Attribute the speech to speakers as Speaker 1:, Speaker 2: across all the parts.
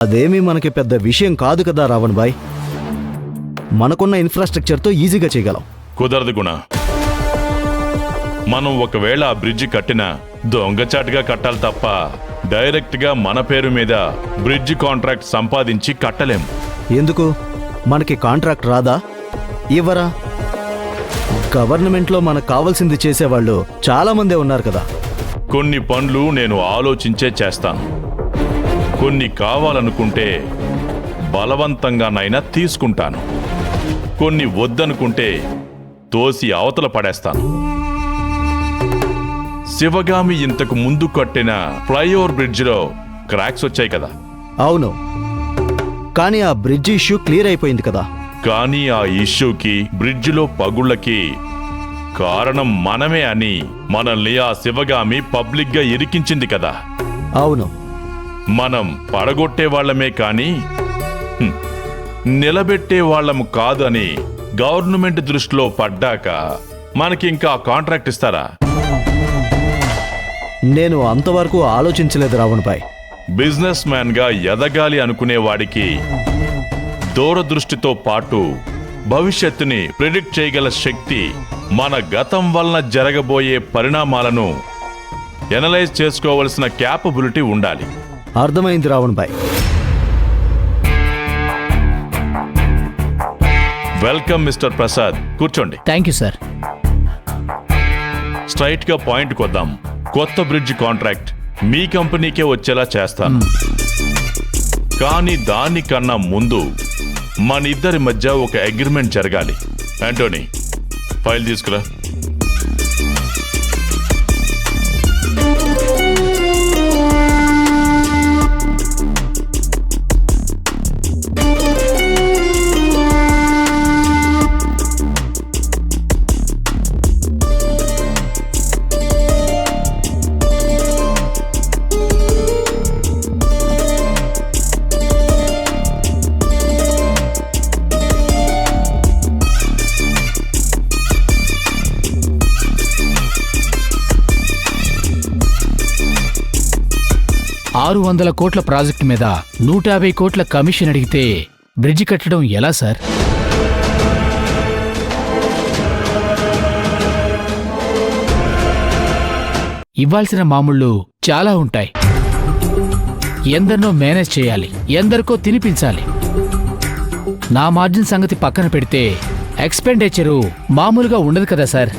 Speaker 1: అదేమీ మనకి పెద్ద విషయం కాదు కదా రావణ్ భాయ్. మనకున్న ఇన్ఫ్రాస్ట్రక్చర్తో ఈజీగా చేయగలం.
Speaker 2: కుదరదు గుణ. మనం ఒకవేళ ఆ బ్రిడ్జి కట్టినా దొంగచాటుగా కట్టాలి తప్ప డైరెక్ట్గా మన పేరు మీద బ్రిడ్జి కాంట్రాక్ట్ సంపాదించి కట్టలేం.
Speaker 1: ఎందుకు? మనకి కాంట్రాక్ట్ రాదా? ఇవ్వరా? గవర్నమెంట్లో మనకు కావాల్సింది చేసేవాళ్ళు చాలా మందే ఉన్నారు కదా.
Speaker 2: కొన్ని పనులు నేను ఆలోచించే చేస్తాను. కొన్ని కావాలనుకుంటే బలవంతంగానైనా తీసుకుంటాను. కొన్ని వద్దనుకుంటే తోసి అవతల పడేస్తాను. శివగామి ఇంతకు ముందు కట్టిన ఫ్లైఓవర్ బ్రిడ్జిలో క్రాక్స్ వచ్చాయి కదా.
Speaker 1: అవును, కానీ ఆ బ్రిడ్జ్ ఇష్యూ క్లియర్ అయిపోయింది కదా.
Speaker 2: కానీ ఆ ఇష్యూకి బ్రిడ్జిలో పగుళ్ళకి కారణం మనమే అని మనల్ని ఆ శివగామి పబ్లిక్గా ఇరికించింది కదా.
Speaker 1: అవును,
Speaker 2: మనం పడగొట్టే వాళ్ళమే కాని నిలబెట్టే వాళ్ళము కాదు అని గవర్నమెంట్ దృష్టిలో పడ్డాక మనకి ఇంకా కాంట్రాక్ట్ ఇస్తారా?
Speaker 1: నేను అంతవరకు ఆలోచించలేదు రావణ్ భాయ్.
Speaker 2: బిజినెస్ మ్యాన్ గా ఎదగాలి అనుకునేవాడికి దూరదృష్టితో పాటు భవిష్యత్తుని ప్రిడిక్ట్ చేయగల శక్తి, మన గతం వలన జరగబోయే పరిణామాలను ఎనలైజ్ చేసుకోవలసిన క్యాపబిలిటీ ఉండాలి.
Speaker 1: అర్థమైంది రావణ్ భాయ్.
Speaker 2: వెల్కమ్ మిస్టర్ ప్రసాద్, కూర్చోండి.
Speaker 3: Thank you sir.
Speaker 2: స్ట్రైట్ గా పాయింట్ కొద్దాం. కొత్త బ్రిడ్జ్ కాంట్రాక్ట్ మీ కంపెనీకే వచ్చేలా చేస్తాను. కానీ దానికన్నా ముందు మన ఇద్దరి మధ్య ఒక అగ్రిమెంట్ జరగాలి. యాంటోనీ, ఫైల్ తీసుకురా.
Speaker 3: $600 కోట్ల ప్రాజెక్టు మీద 150 కోట్ల కమిషన్ అడిగితే బ్రిడ్జి కట్టడం ఎలా సార్? ఇవ్వాల్సిన మామూళ్ళు చాలా ఉంటాయి. ఎందరినో మేనేజ్ చేయాలి, ఎందరికో తినిపించాలి. నా మార్జిన్ సంగతి పక్కన పెడితే ఎక్స్పెండిచరు మామూలుగా ఉండదు కదా సార్.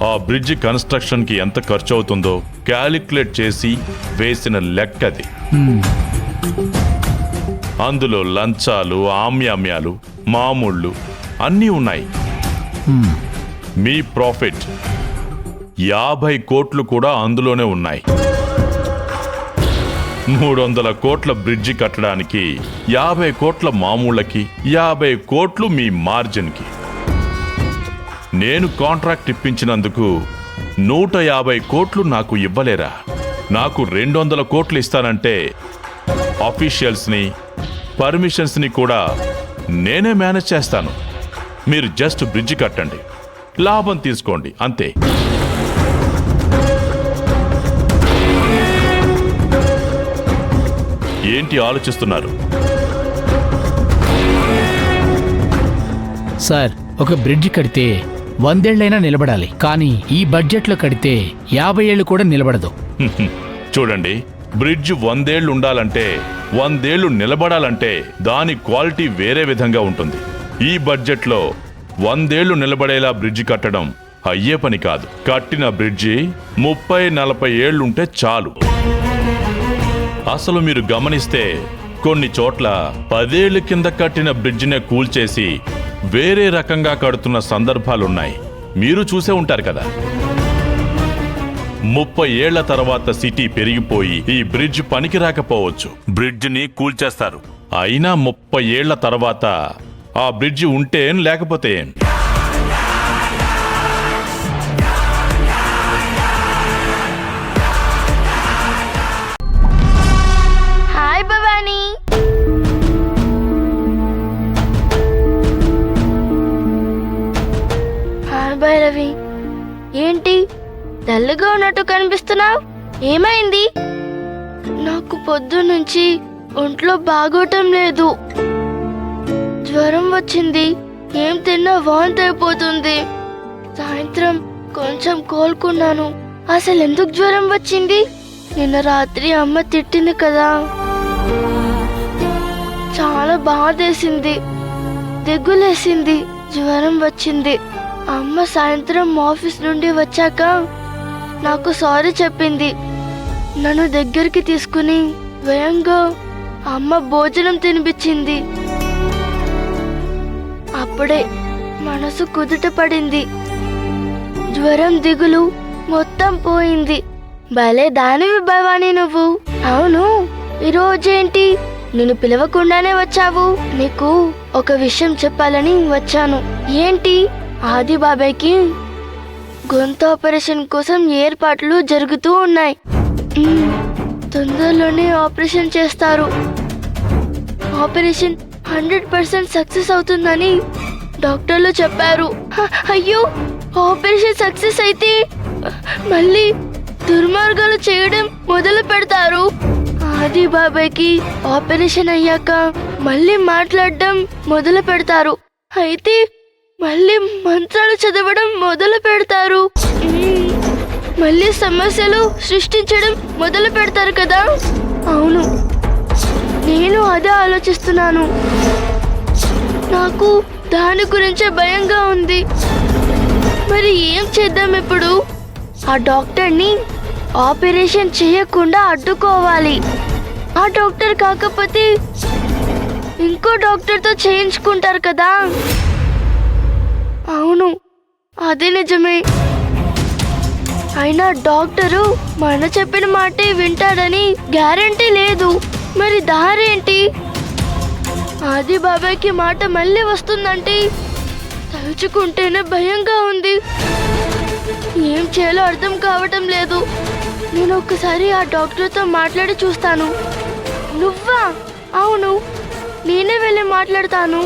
Speaker 2: ఆ బ్రిడ్జ్ కన్స్ట్రక్షన్ కి ఎంత ఖర్చు అవుతుందో క్యాలిక్యులేట్ చేసి వేసిన లెక్కది. అందులో లంచాలు, ఆమ్యామ్యాలు, మామూళ్ళు అన్నీ ఉన్నాయి. మీ ప్రాఫిట్ 50 కోట్లు కూడా అందులోనే ఉన్నాయి. 300 కోట్ల బ్రిడ్జి కట్టడానికి 50 కోట్ల మామూళ్ళకి 50 కోట్లు మీ మార్జిన్కి. నేను కాంట్రాక్ట్ ఇప్పించినందుకు 150 కోట్లు నాకు ఇవ్వలేరా? నాకు 200 కోట్లు ఇస్తానంటే ఆఫీషియల్స్ని, పర్మిషన్స్ని కూడా నేనే మేనేజ్ చేస్తాను. మీరు జస్ట్ బ్రిడ్జి కట్టండి, లాభం తీసుకోండి, అంతే. ఏంటి ఆలోచిస్తున్నారు?
Speaker 3: సార్, ఒక బ్రిడ్జి కడితే 100 ఏళ్లైనా నిలబడాలి. కానీ ఈ బడ్జెట్లో కడితే 50 ఏళ్లు కూడా నిలబడదు.
Speaker 2: చూడండి, బ్రిడ్జ్ 100 ఏళ్లు ఉండాలంటే, 100 ఏళ్లు నిలబడాలంటే దాని క్వాలిటీ వేరే విధంగా ఉంటుంది. ఈ బడ్జెట్లో 100 ఏళ్లు నిలబడేలా బ్రిడ్జి కట్టడం అయ్యే పని కాదు. కట్టిన బ్రిడ్జి 30-40 ఏళ్లుంటే చాలు. అసలు మీరు గమనిస్తే కొన్ని చోట్ల 10 ఏళ్ల కింద కట్టిన బ్రిడ్జినే కూల్చేసి వేరే రకంగా కడుతున్న సందర్భాలున్నాయి. మీరు చూసే ఉంటారు కదా. 30 ఏళ్ల తర్వాత సిటీ పెరిగిపోయి ఈ బ్రిడ్జ్ పనికి రాకపోవచ్చు, బ్రిడ్జిని కూల్చేస్తారు. అయినా 30 ఏళ్ల తర్వాత ఆ బ్రిడ్జి ఉంటే లేకపోతే
Speaker 4: హాయ్ భవానీ. హాయ్ భైరవి. ఏంటి డల్గా ఉన్నట్టు కనిపిస్తున్నావు? ఏమైంది? నాకు పొద్దున్నుంచి ఒంట్లో బాగోటం లేదు. జ్వరం వచ్చింది. ఏం తిన్నా వాంతి అయిపోతుంది. సాయంత్రం కొంచెం కోలుకున్నాను. అసలు ఎందుకు జ్వరం వచ్చింది? నిన్న రాత్రి అమ్మ తిట్టింది కదా. చాలా బాధేసింది, దిగులేసింది, జ్వరం వచ్చింది. అమ్మ సాయంత్రం ఆఫీస్ నుండి వచ్చాక నాకు సారీ చెప్పింది. నన్ను దగ్గరికి తీసుకుని భయంగా అమ్మ భోజనం తినిపించింది. అప్పుడే మనసు కుదుట పడింది. జ్వరం దిగులు మొత్తం పోయింది. భలే దానివి భవానీ నువ్వు. అవును, ఈరోజేంటి నిన్ను పిలవకుండానే వచ్చావు? నీకు ఒక విషయం చెప్పాలని వచ్చాను. ఏంటి? ఆది బాబాయ్కి గొంతు ఆపరేషన్ కోసం ఏర్పాట్లు జరుగుతూ ఉన్నాయి. తొందరలోనే ఆపరేషన్ చేస్తారు. ఆపరేషన్ 100% సక్సెస్ అవుతుందని డాక్టర్లు చెప్పారు. అయ్యో, ఆపరేషన్ సక్సెస్ అయితే మళ్ళీ దుర్మార్గాలు చేయడం మొదలు పెడతారు. ఆది బాబాయ్కి ఆపరేషన్ అయ్యాక మళ్ళీ మాట్లాడడం మొదలు పెడతారు. అయితే మళ్ళీ మంత్రాలు చదవడం మొదలు పెడతారు. మళ్ళీ సమస్యలు సృష్టించడం మొదలు పెడతారు కదా. అవును, నేను అదే ఆలోచిస్తున్నాను. నాకు దాని గురించే భయంగా ఉంది. మరి ఏం చేద్దాం ఇప్పుడు? ఆ డాక్టర్ని ఆపరేషన్ చేయకుండా అడ్డుకోవాలి. ఆ డాక్టర్ కాకపోతే ఇంకో డాక్టర్తో చేయించుకుంటారు కదా. అవును, అదే నిజమే. అయినా డాక్టరు మన చెప్పిన మాటే వింటాడని గ్యారెంటీ లేదు. మరి దారేంటి? ఆది బాబాయ్కి మాట మళ్ళీ వస్తుందంటే తలుచుకుంటేనే భయంగా ఉంది. ఏం చేయాలో అర్థం కావటం లేదు. నేను ఒక్కసారి ఆ డాక్టర్తో మాట్లాడి చూస్తాను. నువ్వా? అవును, నేనే వెళ్ళి మాట్లాడతాను.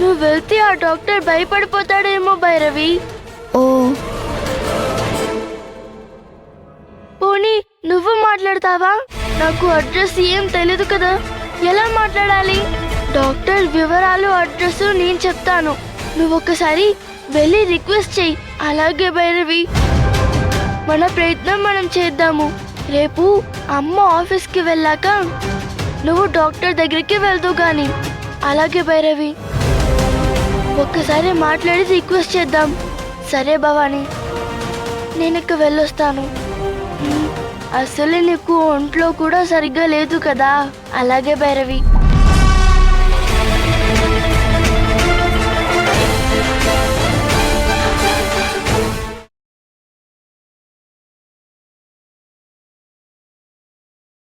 Speaker 4: నువ్వు వెళ్తే ఆ డాక్టర్ భయపడిపోతాడేమో భైరవి. ఓ, పోనీ నువ్వు మాట్లాడతావా? నాకు అడ్రస్ ఏం తెలీదు కదా, ఎలా మాట్లాడాలి? డాక్టర్ వివరాలు, అడ్రస్ నేను చెప్తాను. నువ్వు ఒక్కసారి వెళ్ళి రిక్వెస్ట్ చెయ్యి. అలాగే భైరవి, మన ప్రయత్నం మనం చేద్దాము. రేపు అమ్మ ఆఫీస్కి వెళ్ళాక నువ్వు డాక్టర్ దగ్గరికి వెళ్దు గాని. అలాగే భైరవి, ఒక్కసారి మాట్లాడి రిక్వెస్ట్ చేద్దాం. సరే భవానీ, నేను ఇక వెళ్ళొస్తాను. అసలే నీకు ఒంట్లో కూడా సరిగ్గా లేదు కదా. అలాగే భైరవి.